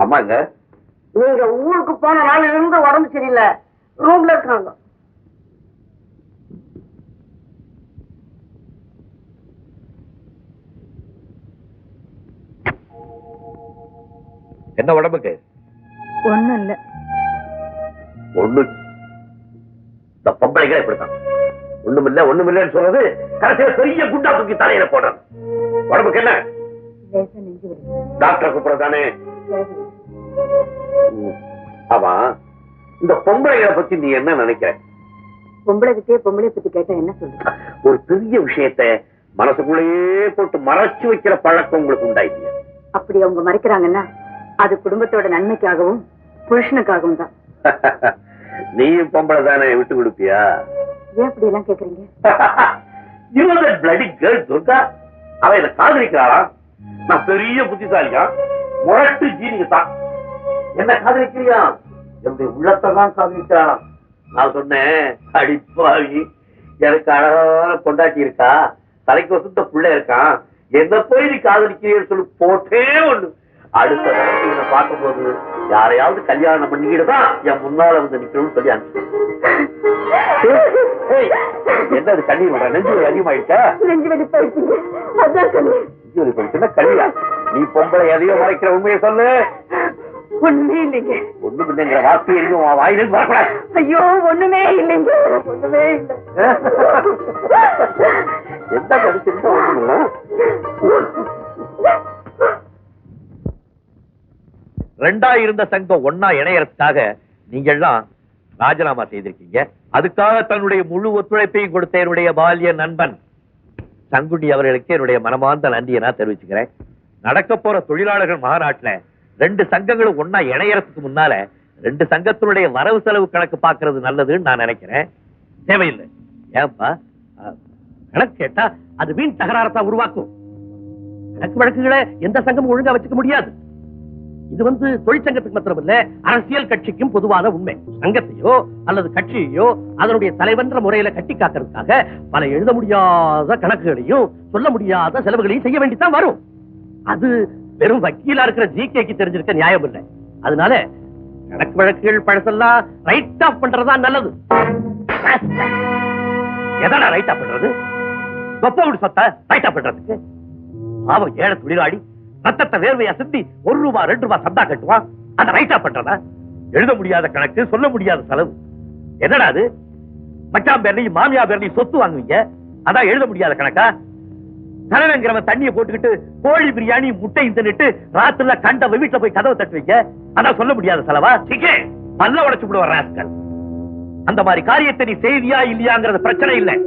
அம்மாங்க நீங்க ஊருக்கு போன நாள் இருந்து உடம்பு சரியில்லை, ரூம்ல இருக்காங்க. என்ன உடம்புக்கு? ஒண்ணும் இல்ல. ஒண்ணு இந்த பொம்பளைங்க இப்படித்தான், ஒண்ணுமில்ல ஒண்ணுமில்லன்னு சொல்றது கடைசியில பெரிய குண்டா தூக்கி தலையில போடுறது. உடம்புக்கு என்ன? டாக்டர் கூப்பிடறதானே. ஆமா, இந்த பொம்பளைகளை பத்தி நீ என்ன நினைக்கிற? பொம்பளை கிட்டே பொம்பளை பத்தி கேட்டா என்ன சொல்ற? ஒரு பெரிய விஷயத்த மனசுக்குள்ளேயே போட்டு மறைச்சு வைக்கிற பழக்கம் உங்களுக்கு உண்டாயிடுச்சு. அப்படி அவங்க மறைக்கிறாங்கன்னா அது குடும்பத்தோட நன்மைக்காகவும் புருஷனுக்காகவும் தான். நீயும் பொம்பளை தானே, விட்டு கொடுப்பியா? ஏன் அப்படி எல்லாம் கேக்குறீங்க? துர்கா, அவ இதை காதலிக்கிறாளா? நான் பெரிய புத்திசாலியா, முரட்டு ஜீனிக்கு தான் என்ன காதலிக்கிறியா? என்னுடைய உள்ளத்தை தான் காதலிச்சா. நான் சொன்னேன், அடிப்பாவி, எனக்கு அழகான கொண்டாட்டி இருக்கா, தலைக்கு வசந்த பிள்ளை இருக்கான், என்ன போய் நீ காதலிக்கிறேன்னு சொல்லி போட்டே ஒண்ணு. அடுத்த தடவை பார்க்கும் போது யாரையாவது கல்யாணம் பண்ணிக்கிட்டுதான் என் முன்னால வந்து நிக்கணும்னு சொல்லி அனுப்பிச்சு. என்ன அது கண்ணீர் விடுற? நெஞ்சு வலி அதிகமாயிட்டா? நெஞ்சு வலி போயிடுச்சுன்னா கல்யா, நீ பொம்பளை எதையோ மறைக்கிற உண்மையை சொல்லு. ஒண்ணுமே இல்லைங்க. ஒண்ணும் இல்லைங்கிற வார்த்தை எதுவும் வாயிலிருந்து வரக்கூடாது. ஐயோ, ஒண்ணுமே இல்லைங்க, ஒண்ணுமே இல்லை. எந்த கடிச்சிருந்தா ஒண்ணும் இல்லை. ரெண்டா இருந்த சங்கம் ஒன்னா இணையறதுக்காக நீங்க எல்லாம் ராஜினாமா செய்திருக்கீங்க. அதுக்காக தன்னுடைய முழு ஒத்துழைப்பையும் கொடுத்த என்னுடைய பால்ய நண்பன் சங்குண்டி அவர்களுக்கு என்னுடைய மனமார்ந்த நன்றியை நான் தெரிவிச்சுக்கிறேன். நடக்க போற தொழிலாளர்கள் மாநாட்டுல ரெண்டு சங்கங்களும் ஒன்னா இணையறதுக்கு முன்னால ரெண்டு சங்கத்தினுடைய வரவு செலவு கணக்கு பாக்குறது நல்லதுன்னு நான் நினைக்கிறேன். தேவையில்லை. ஏன்பா கணக்கு கேட்டா அது வீண் தகராறத்தான் உருவாக்கும். கணக்கு வழக்குகளை எந்த சங்கமும் ஒழுங்கா வச்சுக்க முடியாது. இது தொழிற்சங்கத்துக்கு மாத்திரம் இல்ல, அரசியல் கட்சிக்கும் பொதுவான உண்மை. சங்கத்தையோ அல்லது கட்சியையோ அதனுடைய தலைவன்ற முறையில கட்டி காக்கிறதுக்காக பல எழுத முடியாத கணக்குகளையும் சொல்ல முடியாத செலவுகளையும் செய்ய வேண்டித்தான் வரும். அது வெறும் வக்கீலா இருக்கிற ஜிகேக்கு தெரிஞ்சிருக்க நியாயம் இல்லை. அதனால கணக்கு வழக்குகள் பழசெல்லாம் ரைட் ஆஃப் பண்றதா நல்லது. எதனா ரைட் ஆஃப் பண்றது? சொத்த ரைட் ஆஃப் பண்றதுக்கு பாவம் ஏழை தொழிலாளி ரத்தத்தை வேர்வையா சிந்தி ₹1 ₹2 சந்தா கட்டுவான். அதை ரைட் ஆஃப் பண்றதா? எழுத முடியாத கணக்கு, சொல்ல முடியாத செலவு. என்னடா அது? மச்சான் பேர்லையும் மாமியா பேர்லையும் சொத்து வாங்குவீங்க, அதான் எழுத முடியாத கணக்கா? தலைவங்கிறவன் தண்ணியை போட்டுக்கிட்டு கோழி பிரியாணி முட்டை தின்னுட்டு ராத்திரில கண்ட வீட்டுல போய் கதவை தட்டுவீங்க, அதான் சொல்ல முடியாத செலவா? சிக்கே பல்ல உடைச்சு விடுவார் ராஸ்கல். அந்த மாதிரி காரியத்தை நீ செய்தியா இல்லையாங்கிறது பிரச்சனை இல்லை.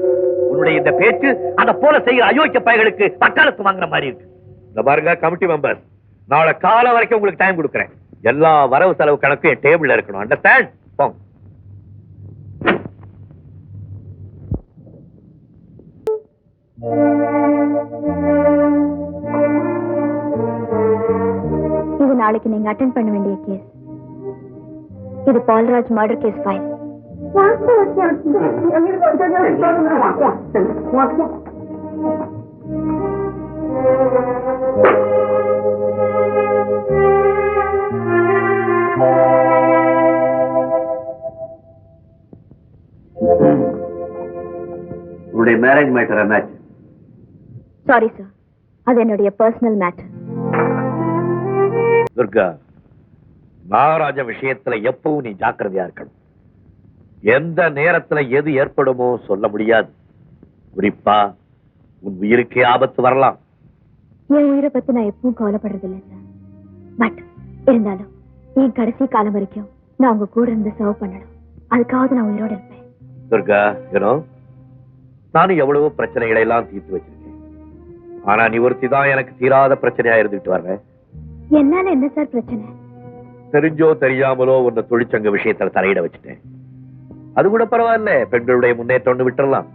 உன்னுடைய இந்த பேச்சு அதை போல செய்கிற அயோக்கிய பயர்களுக்கு வக்காலத்து வாங்குற மாதிரி இருக்கு. இந்த பாருங்க கமிட்டி மெம்பர், நாளை காலை வரைக்கும் உங்களுக்கு டைம் கொடுக்குறேன். எல்லா வரவு செலவு கணக்கும் என் டேபிள்ல இருக்கணும். அண்டர்ஸ்டாண்ட்? போங்க. இது நாளைக்கு நீங்க அட்டெண்ட் பண்ண வேண்டிய கேஸ். இது பால்ராஜ் மர்டர் கேஸ் ஃபைல். உங்களுடைய மேரேஜ் மேட்டர் என்னாச்சு? சாரி சார், அது என்னுடைய பர்சனல் மேட்டர். துர்கா, நாகராஜ விஷயத்துல எப்பவும் நீ ஜாக்கிரதையா இருக்கணும். எந்த நேரத்துல எது ஏற்படுமோ சொல்ல முடியாது. குறிப்பா உன் உயிருக்கே ஆபத்து வரலாம். என் உயிரை பத்தி நான் எப்பவும் கவலைப்படுறது இல்லை சார். பட் இருந்தாலும் என் கடைசி காலம் வரைக்கும் நான் உங்க கூட இருந்து சர்வ் பண்ணணும். அதுக்காவது நான் உயிரோட இருப்பேன். துர்கா, நானும் எவ்வளவோ பிரச்சனைகளை எல்லாம் தீர்த்து வச்சிருக்கேன். ஆனா நீ ஒருத்தி தான் எனக்கு தீராத பிரச்சனையா இருந்துட்டு வர்ற. என்னால என்ன சார் பிரச்சனை? தெரிஞ்சோ தெரியாமலோ உன்னை தொழிற்சங்க விஷயத்துல தலையிட வச்சுட்டேன். அது கூட பரவாயில்ல, பெண்களுடைய முன்னேற்றம் விட்டுறலாம்.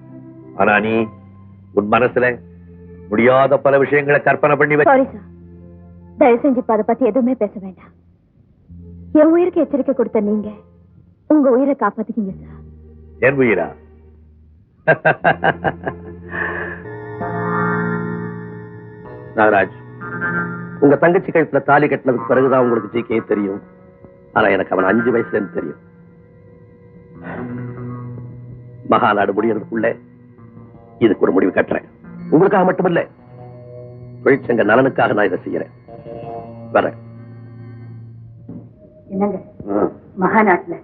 ஆனா நீ உன் மனசுல முடியாத பல விஷயங்களை கற்பனை பண்ணி சாரி சார், தயவு செஞ்சு அதை பத்தி எதுவுமே பேச வேண்டாம். என் உயிருக்கு எச்சரிக்கை கொடுத்த நீங்க உங்க உயிரை காப்பாத்திக்கீங்க சார். என் உயிரா? நாகராஜ், உங்க தங்கச்சி கழுத்துல தாலி கட்டினதுக்கு பிறகுதான் உங்களுக்கு ஜிகே தெரியும். ஆனா எனக்கு அவன் 5 வயசுல இருந்து தெரியும். மகாநாடு முடியறதுக்குள்ள இதுக்கு ஒரு முடிவு கட்டுறேன். உங்களுக்காக மட்டுமில்ல, தொழிற்சங்க நலனுக்காக நான் இதை செய்யறேன். வரேன். என்னங்க மகாநாட்டுல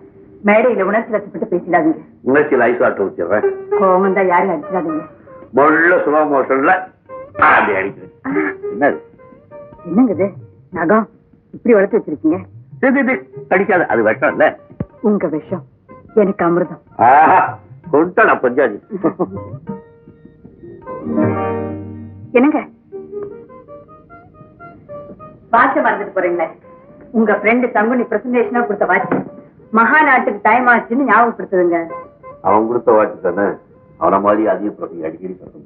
மேடையில உணர்ச்சி வசப்பட்டு பேசிடாதீங்க. உணர்ச்சியில் ஐஸ் வாட்டர் ஊத்திடுறேன். கோவம் தான் யாரும் அடிச்சிடாதீங்க. முள்ள சுலோ மோஷன்ல அப்படி அடிக்கிறேன். என்னது என்னங்க இது நகம் இப்படி வளர்த்து வச்சிருக்கீங்க? அடிக்காது, அது விஷம் இல்ல. உங்க விஷம் எனக்கு அமிர்தம். கொண்டா நான் பஞ்சாதி. என்னங்க வாட்ச மறந்துட்டு போறீங்களே? உங்க ஃப்ரெண்டு சங்குனி பிரசன்டேஷனா கொடுத்த வாட்ச் மகாநாட்டுக்கு டைம் ஆச்சுன்னு ஞாபகப்படுத்துதுங்க. அவன் கொடுத்த வாட்சி தானே, அவன மாதிரி அதிக பிரசங்க அடிக்கடி சொல்ல.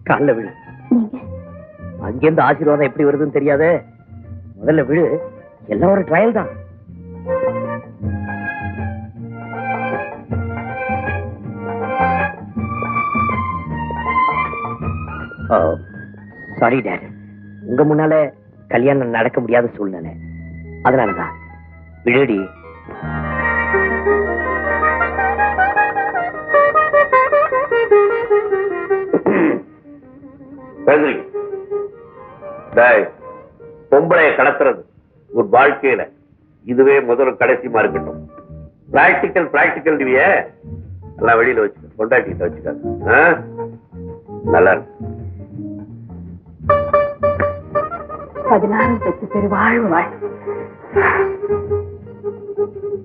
கால விழு. அங்கிருந்து ஆசீர்வாதம் எப்படி வருதுன்னு தெரியாது. முதல்ல விழு. எல்லாம் ஒரு ட்ரையல் தான். சாரி டாட், உங்க முன்னால கல்யாணம் நடக்க முடியாத சூழ்நிலை, அதனாலதான். விழுடி. பொம்பளைய கடத்துறது ஒரு வாழ்க்கையில இதுவே முதல் கடைசியமா இருக்கட்டும். பிராக்டிக்கல் எல்லாம் வெளியில வச்சுக்க, கொண்டாட்டிட்டு வச்சுக்காது. நல்லா இருக்கு. 16 பெற்று பெருவாழ்வு வாழ்.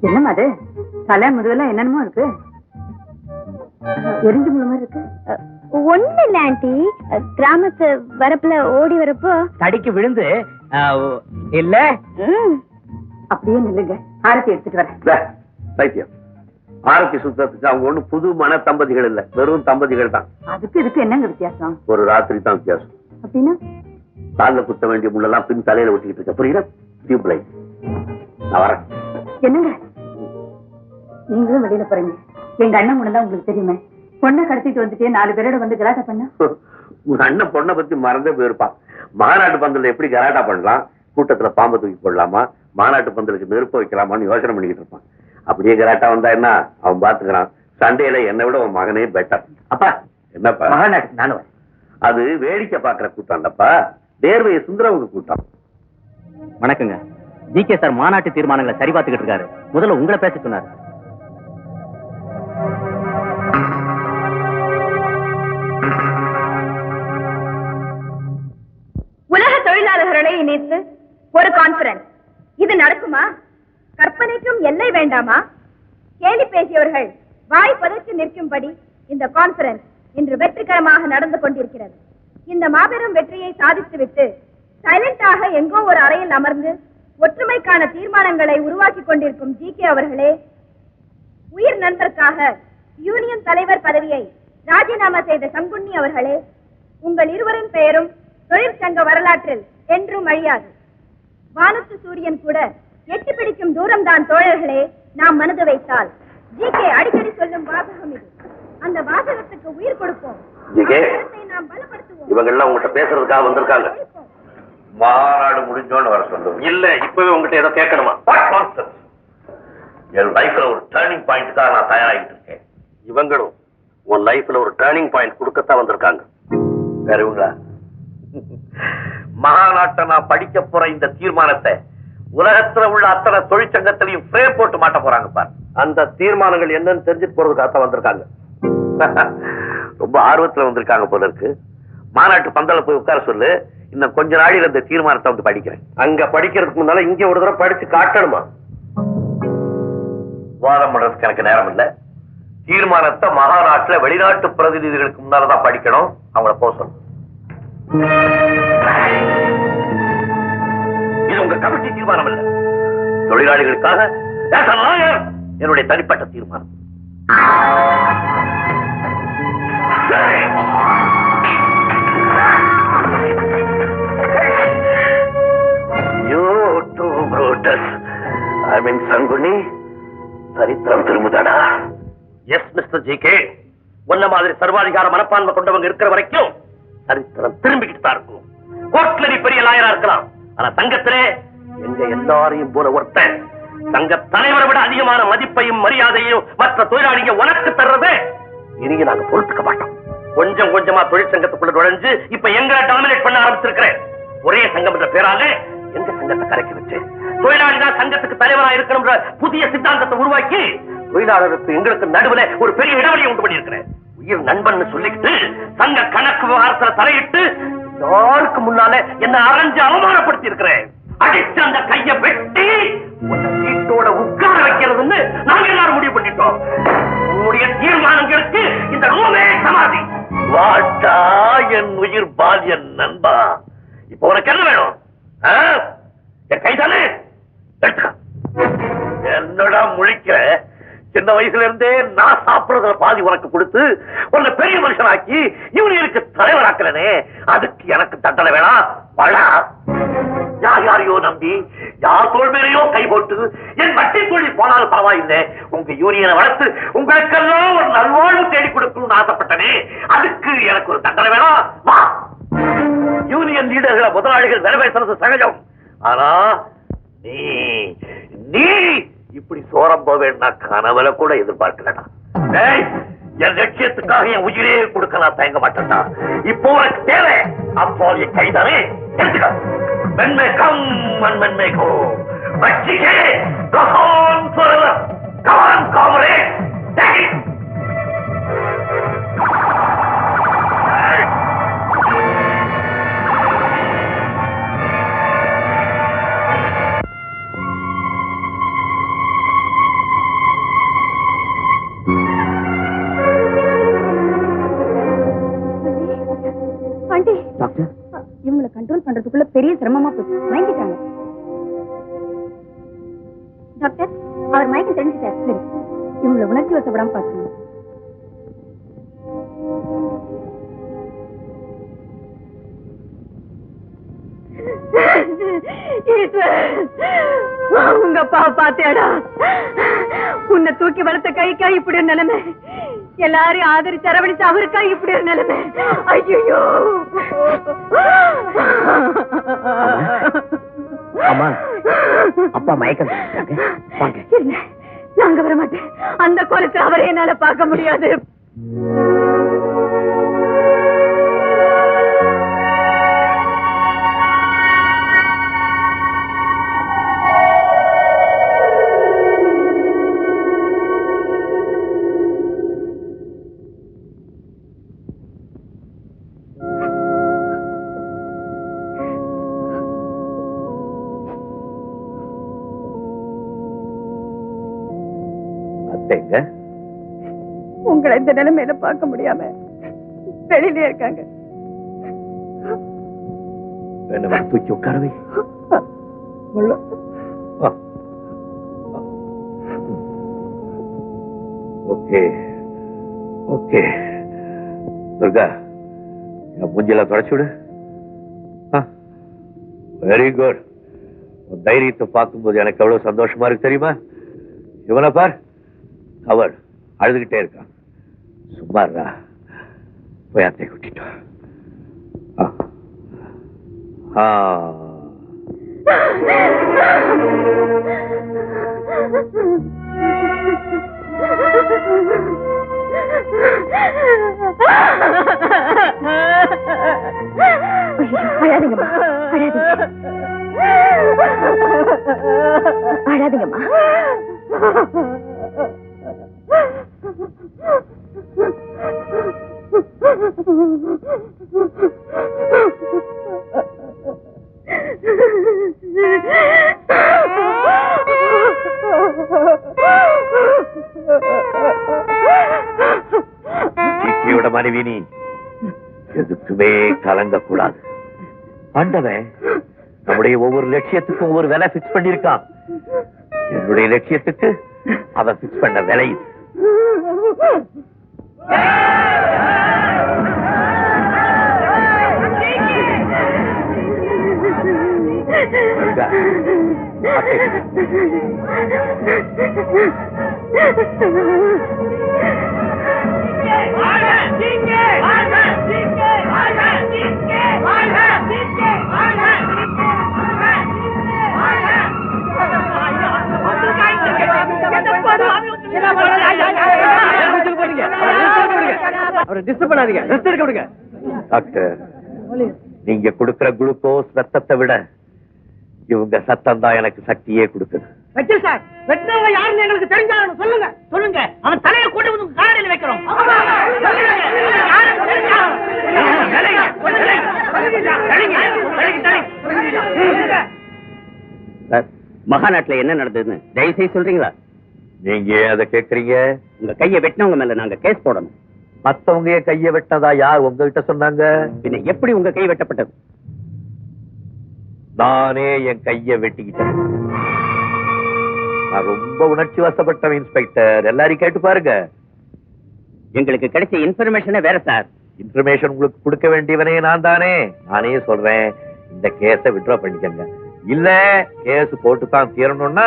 என்னமா அது தலை முதுகெல்லாம் என்னென்னமோ இருக்கு? எரிஞ்சு முழு மாதிரி இருக்கு. ஒண்ணு இல்ல ஆண்டி, கிராமத்து வரப்புல ஓடி வரப்போ தடிக்கு விழுந்து இல்ல. அப்படியே நில்லுங்க, ஆரத்தி எடுத்துட்டு வரேன். பைத்தியம், ஆரத்தி சுத்தத்துக்கு அவங்க ஒண்ணு புது மன தம்பதிகள் இல்ல, வெறும் தம்பதிகள் தான். அதுக்கு இதுக்கு என்னங்க வித்தியாசம்? ஒரு ராத்திரி தான் வித்தியாசம். அப்படின்னா கால குத்த வேண்டிய முள்ளெல்லாம் பின் தலையில ஒட்டிக்கிட்டு இருக்க, புரியுதா? Tube light. நான் வரேன். என்னங்க நீங்களும் வெளியில போறீங்க? எங்க அண்ணன் முன்னதான் உங்களுக்கு தெரியுமே, பொண்ணை கடத்திட்டு வந்துட்டே 4 பேரோட வந்து கலாட்டா பண்ண. உங்க அண்ணன் பொண்ணை பத்தி மறந்தே போயிருப்பான். மாநாட்டு பந்தல எப்படி கலாட்டா பண்ணலாம், கூட்டத்துல பாம்பு தூக்கி போடலாமா, மாநாட்டு பந்தலுக்கு நெருப்பு வைக்கலாமான்னு யோசனை பண்ணிக்கிட்டு இருப்பான். அப்படியே கலாட்டா வந்தா என்ன, அவன் பாத்துக்கிறான். சண்டையில என்னை விட உன் மகனே பெட்டர். அப்பா என்னப்பா மாநாட்டுக்கு நானும் அது வேடிக்கை பாக்குற கூட்டம் இல்லப்பா, தேர்வையை சுந்தரவங்க கூட்டம். வணக்கங்க. ஜிகே சார் மாநாட்டு தீர்மானங்களை சரி பார்த்துக்கிட்டு இருக்காரு. முதல்ல உங்களை பேச சொன்னாரு. உலக தொழிலாளர்களை இணைத்து ஒரு கான்பரன்ஸ், இது நடக்குமா? கற்பனைக்கும் எல்லை வேண்டாமா? கேலி பேசியவர்கள் வாய் பதச்சு நிற்கும்படி இந்த கான்பரன்ஸ் இன்று வெற்றிகரமாக நடந்து கொண்டிருக்கிறது. இந்த மாபெரும் வெற்றியை சாதித்துவிட்டு சைலண்டாக எங்கோ ஒரு அறையில் அமர்ந்து ஒற்றுமைக்கான தீர்மானங்களை உருவாக்கி கொண்டிருக்கும் ஜிகே அவர்களே, உயிர் நண்பருக்காக யூனியன் தலைவர் பதவியை ராஜினாமா செய்த சங்குன்னி அவர்களே, உங்கள் இருவரின் பெயரும் தொழிற்சங்க வரலாற்றில் என்றும் அழியாது. வானத்து சூரியன் கூட எட்டி பிடிக்கும் தூரம் தான் தோழர்களே, நாம் மனது வைத்தால். ஜிகே அடிக்கடி சொல்லும் வாசகம் இது. அந்த வாசகத்துக்கு உயிர் கொடுப்போம். நாம் பலப்படுத்துவோம். இவங்க எல்லாம் உங்ககிட்ட பேசுறதுக்காக வந்திருக்காங்க. மாநாடு முடிஞ்சோன்னு வர சொல்லுங்க. இல்ல இப்பவே உங்ககிட்ட ஏதோ கேட்கணுமா? என் லைஃப்ல ஒரு டர்னிங் பாயிண்ட்காக நான் தயாராகிட்டு இருக்கேன். இவங்களும் உன் லைஃப்ல ஒரு டர்னிங் பாயிண்ட் கொடுக்கத்தான் வந்திருக்காங்க. வேற இவங்களா? மகாநாட்டை நான் படிக்க போற இந்த தீர்மானத்தை உலகத்துல உள்ள அத்தனை தொழிற்சங்கத்திலையும் ஃப்ரேம் போட்டு மாட்ட போறாங்க பாரு. அந்த தீர்மானங்கள் என்னன்னு தெரிஞ்சுட்டு போறதுக்காக வந்திருக்காங்க. ரொம்ப ஆர்வத்துல வந்திருக்காங்க போல இருக்கு. மாநாட்டு பந்தல போய் உட்கார சொல்லு. இன்னும் கொஞ்ச நாளில் இந்த தீர்மானத்தை வந்து படிக்கிறேன். அங்க படிக்கிறதுக்கு முன்னால இங்க ஒரு தடவை படிச்சு காட்டணுமா? வாதம் பண்றதுக்கு எனக்கு நேரம் இல்ல. தீர்மானத்தை மகாநாட்டுல வெளிநாட்டு பிரதிநிதிகளுக்கு முன்னாலதான் படிக்கணும். அவங்கள போக சொல்லணும். இது உங்க கமிட்டி தீர்மானம் இல்ல, தொழிலாளிகளுக்காக என்னுடைய தனிப்பட்ட தீர்மானம். ஐ மீன் சங்குனி, சரித்திரம் திரும்புதாடா. எஸ் மிஸ்டர் ஜிகே, உன்ன மாதிரி சர்வாதிகார மனப்பான்மை கொண்டவங்க இருக்கிற வரைக்கும் சரித்திரம் திரும்பிக்கிட்டு தான் இருக்கும். கோர்ட்ல நீ பெரிய லாயரா இருக்கலாம், ஆனா சங்கத்திலே எங்க எல்லாரையும் போல ஒருத்தன் சங்க தலைவரை விட அதிகமான மதிப்பையும் மரியாதையும் மற்ற தொழிலாளிங்க உனக்கு தர்றதே இனிய நாங்க பொறுத்துக்க மாட்டோம். கொஞ்சம் கொஞ்சமா தொழிற்சங்கத்துக்குள்ள நுழைஞ்சு இப்ப எங்களை டாமினேட் பண்ண ஆரம்பிச்சிருக்கிறேன். ஒரே சங்கம் என்ற பேரால எங்க சங்கத்தை கரைக்கி வச்சு தொழிலாளி தான் சங்கத்துக்கு தலைவரா இருக்கணும்ன்ற புதிய சித்தாந்தத்தை உருவாக்கி தொழிலாளருக்கு எங்களுக்கு நடுவுல ஒரு பெரிய இடைவெளியை உண்டு பண்ணியிருக்கிறேன். உயிர் நண்பன் சொல்லிக்கிட்டு சங்க கணக்கு விவகாரத்துல தலையிட்டு யாருக்கு முன்னால என்ன அரைஞ்சு அவமானப்படுத்தி இருக்கிறேன். அடிச்சு அந்த கைய வெட்டி வீட்டோட உட்கார வைக்கிறதுன்னு நாங்க எல்லாரும் முடிவு பண்ணிட்டோம். உன்னுடைய தீர்மானங்களுக்கு இந்த ரூமே சமாதி. வாட்டா என் உயிர் பால்யன் நண்பா, இப்ப உனக்கு என்ன வேணும்? என் கைதானே என்னடா முழிக்கிற? சின்ன வயசுல இருந்தே நான் சாப்பிடுறதுல பாதி உனக்கு கொடுத்து உன்னை பெரிய மனுஷனாக்கி யூனியனுக்கு தலைவராக்கிறனே, அதுக்கு எனக்கு தண்டனை வேணாம். வளா யார் யாரையோ நம்பி யார் தோள் மேலேயோ கை போட்டு என் வட்டி தொழில் போனாலும் பரவாயில்லை, உங்க யூனியனை வளர்த்து உங்களுக்கெல்லாம் ஒரு நல்வாழ்வு தேடி கொடுக்கணும்னு ஆசைப்பட்டனே, அதுக்கு எனக்கு ஒரு தண்டனை வேணாம். வா. யூனியன் லீடர்களை முதலாளிகள் நிறைவேற்றுறது சகஜம், ஆனா நீ இப்படி சோரம் போவேன்னா கனவுல கூட எதிர்பார்க்கலடா. என் லட்சியத்துக்காக என் உயிரே கொடுக்க நான் தயங்க மாட்டேன்டா. இப்போ உனக்கு தேவை அப்போ என் கைதானே எடுத்துக்க. Men may come and men may go, but Jike, go on forever. Come on, comrade, take it. Doctor, இவங்களை கண்ட்ரோல் பண்றதுக்குள்ள பெரிய சிரமமா போச்சு. மயங்கிட்டாங்க டாக்டர். அவர் மயக்கம் தெரிஞ்சுட்டார். சரி, இவங்களை உணர்ச்சி வசப்படாம பாத்துக்கணும். உங்க அப்பா பாத்தியாடா? உன்னை தூக்கி வளர்த்த கைக்கா இப்படி ஒரு நிலைமை, எல்லாரையும் ஆதரிச்சு அரவணைச்சு அவருக்கா இப்படி ஒரு நிலைமை. ஐயோ அம்மா, அப்பா மயக்கம். நாங்க வர மாட்டேன். அந்த கோலத்தை அவரை என்னால பார்க்க முடியாது. உங்களை இந்த நிலைமையில பார்க்க முடியாம வெளியிலே இருக்காங்க. தூக்கி உட்காரவை. ஓகே ஓகே துர்கா, மூஞ்சில தொடச்சு விடு. Very good. தைரியத்தை பார்க்கும்போது எனக்கு எவ்வளவு சந்தோஷமா இருக்கு தெரியுமா? இவனை பார், அவர் அழுதுகிட்டே இருக்கான். சும்மாறா, போய் அத்தை கூட்டிட்டோம். அழாதீங்கம்மா, அழாதீங்கம்மா. ஜிக்கியோட மனைவி நீ எதுக்குமே கலங்கக்கூடாது. ஆண்டவன் நம்முடைய ஒவ்வொரு லட்சியத்துக்கும் ஒவ்வொரு விலை பிக்ஸ் பண்ணிருக்கான். என்னுடைய லட்சியத்துக்கு அவன் பிக்ஸ் பண்ண விலை இது. டாக்டர், நீங்க கொடுக்கிற குளுக்கோஸ் ரத்தத்தை விட இவங்க சத்தம் தான் எனக்கு சக்தியே கொடுக்குது. வக்கீல் சார், வெட்டினவங்க யாருன்னு எங்களுக்கு தெரிஞ்சாலும் சொல்லுங்க. சொல்லுங்க, அவன் தலையை கொண்டு வந்து காலையில் வைக்கிறோம். மகாநாட்டுல என்ன நடந்ததுன்னு தயவுசெய்து சொல்றீங்களா? நீங்க அதை கேக்குறீங்க? உங்க கையை வெட்டினவங்க மேல நாங்க கேஸ் போடணும். மத்தவங்க கைய வெட்டதா யார் உங்ககிட்ட சொன்னாங்க? பின்ன எப்படி உங்க கை வெட்டப்பட்டது? நானே என் கைய வெட்டிக்கிட்டேன். நான் ரொம்ப உணர்ச்சி வசப்பட்டவன் இன்ஸ்பெக்டர். எல்லாரையும் கேட்டு பாருங்க. எங்களுக்கு கிடைச்ச இன்ஃபர்மேஷனே வேற சார். இன்ஃபர்மேஷன் உங்களுக்கு கொடுக்க வேண்டியவனே நான் தானே. நானே சொல்றேன், இந்த கேஸ வித்ட்ரா பண்ணிக்கங்க. இல்ல கேஸ் போட்டுதான் தீரணும்னா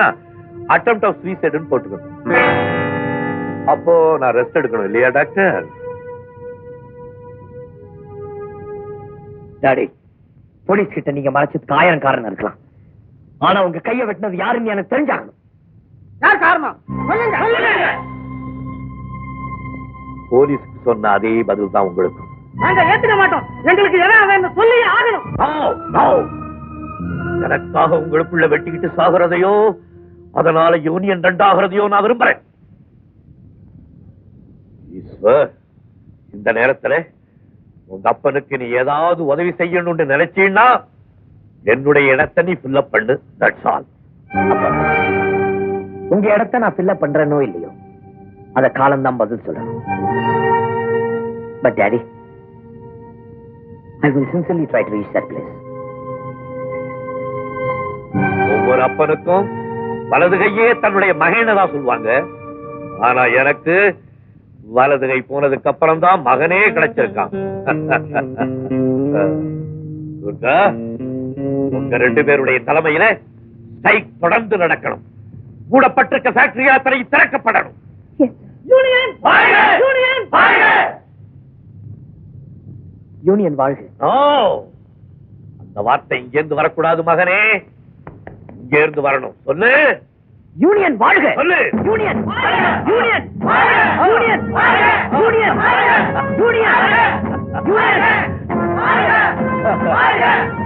அட்டெம்ப்ட் ஆஃப் சூசைட்னு போட்டுக்கணும். அப்போ நான் ரெஸ்ட் எடுக்கணும் இல்லையா டாக்டர்? டாடி, போலீஸ் கிட்ட நீங்க மறைச்சதுக்கு 1000 காரணம் இருக்கலாம். ஆனா உங்க கையை வெட்டினது யாருன்னு எனக்கு தெரிஞ்சாகணும். யார் காரணம்? போலீஸ்க்கு சொன்ன அதே பதில் தான் உங்களுக்கு. நாங்க ஏத்துக்க மாட்டோம். எங்களுக்கு எதாவது சொல்லி ஆகணும். எனக்காக உங்களுக்குள்ள வெட்டிக்கிட்டு சாகிறதையோ அதனால யூனியன் ரெண்டாகிறதையோ நான் விரும்புறேன். ஈஸ்வர், இந்த நேரத்துல உங்க அப்பனுக்கு நீ ஏதாவது உதவி செய்யணும்னு நினைச்சீன்னா என்னுடைய இடத்தை நீ ஃபில்லப் பண்ணு. That's all. உங்க இடத்தை நான் ஃபில்லப் பண்றேனோ இல்லையோ அத காலம் தான் பதில் சொல்லணும். But daddy, I will sincerely try to reach that place. ஒவ்வொரு அப்பனுக்கும் வலது கையே தன்னுடைய மகனை தான் சொல்லுவாங்க. ஆனா எனக்கு வலது கை போனதுக்கு அப்புறம் தான் மகனே கிடைச்சிருக்கான். உங்க 2 பேருடைய தலைமையில ஸ்ட்ரைக் தொடர்ந்து நடக்கணும். மூடப்பட்டிருக்க ஃபேக்டரி அத்தனை திறக்கப்படணும். யூனியன் வாழ்க. அந்த வார்த்தை இங்கிருந்து வரக்கூடாது மகனே, இங்க இருந்து வரணும். சொல்லு, யூனியன் வாழ்க. சொல்லு, union union union union union union